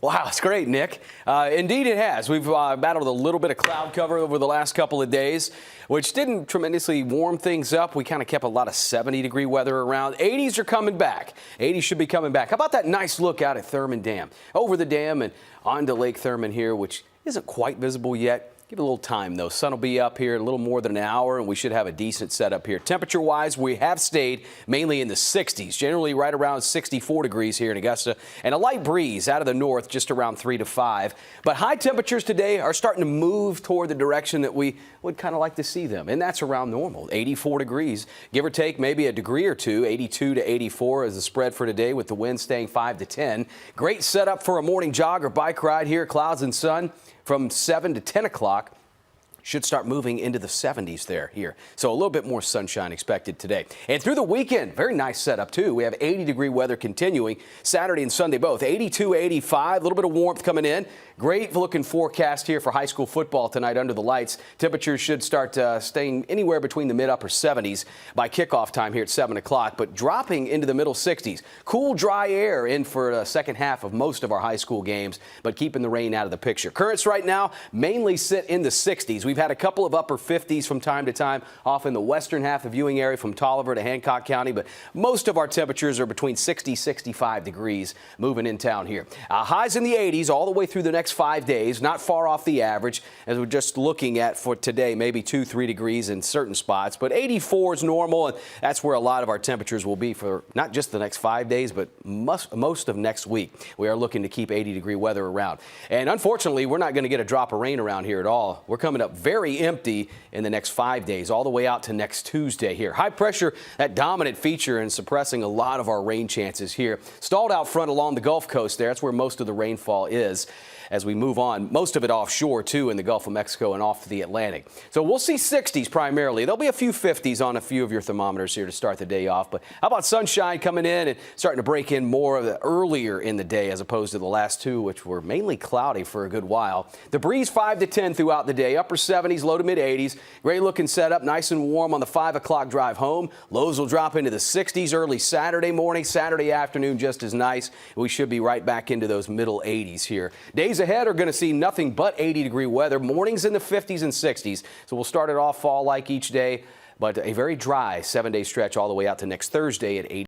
Wow, it's great, Nick. Indeed it has. We've battled a little bit of cloud cover over the last couple of days, which didn't tremendously warm things up. We kind of kept a lot of 70-degree weather around. 80s are coming back. 80s should be coming back. How about that nice look out at Thurman Dam? Over the dam and onto Lake Thurman here, which isn't quite visible yet. Give it a little time, though. Sun will be up here in a little more than an hour, and we should have a decent setup here. Temperature-wise, we have stayed mainly in the 60s, generally right around 64 degrees here in Augusta, and a light breeze out of the north, just around 3 to 5. But high temperatures today are starting to move toward the direction that we would kind of like to see them, and that's around normal, 84 degrees, give or take maybe a degree or two. 82 to 84 is the spread for today, with the wind staying 5 to 10. Great setup for a morning jog or bike ride here, clouds and sun from 7 to 10 o'clock. Should start moving into the 70s here. So a little bit more sunshine expected today. And through the weekend, very nice setup too. We have 80-degree weather continuing Saturday and Sunday both. 82, 85, a little bit of warmth coming in. Great looking forecast here for high school football tonight under the lights. Temperatures should start staying anywhere between the mid-upper 70s by kickoff time here at 7 o'clock, but dropping into the middle 60s. Cool, dry air in for the second half of most of our high school games, but keeping the rain out of the picture. Currents right now mainly sit in the 60s. We've had a couple of upper 50s from time to time off in the western half of viewing area from Tolliver to Hancock County, but most of our temperatures are between 60 65 degrees moving in town here. Highs in the 80s all the way through the next 5 days, not far off the average as we're just looking at for today, maybe 2-3 degrees in certain spots, but 84 is normal, and that's where a lot of our temperatures will be for not just the next 5 days, but most of next week. We are looking to keep 80-degree weather around, and unfortunately we're not going to get a drop of rain around here at all. We're coming up very empty in the next 5 days, all the way out to next Tuesday here. High pressure, that dominant feature, and suppressing a lot of our rain chances here. Stalled out front along the Gulf Coast there. That's where most of the rainfall is as we move on. Most of it offshore, too, in the Gulf of Mexico and off the Atlantic. So we'll see 60s primarily. There'll be a few 50s on a few of your thermometers here to start the day off. But how about sunshine coming in and starting to break in more of the earlier in the day as opposed to the last two, which were mainly cloudy for a good while. The breeze 5 to 10 throughout the day. Upper 70s, low to mid 80s. Great looking setup, nice and warm on the 5 o'clock drive home. Lows will drop into the 60s early Saturday morning, Saturday afternoon just as nice. We should be right back into those middle 80s here. Days ahead are going to see nothing but 80-degree weather. Mornings in the 50s and 60s. So we'll start it off fall-like each day, but a very dry 7-day stretch all the way out to next Thursday at 80.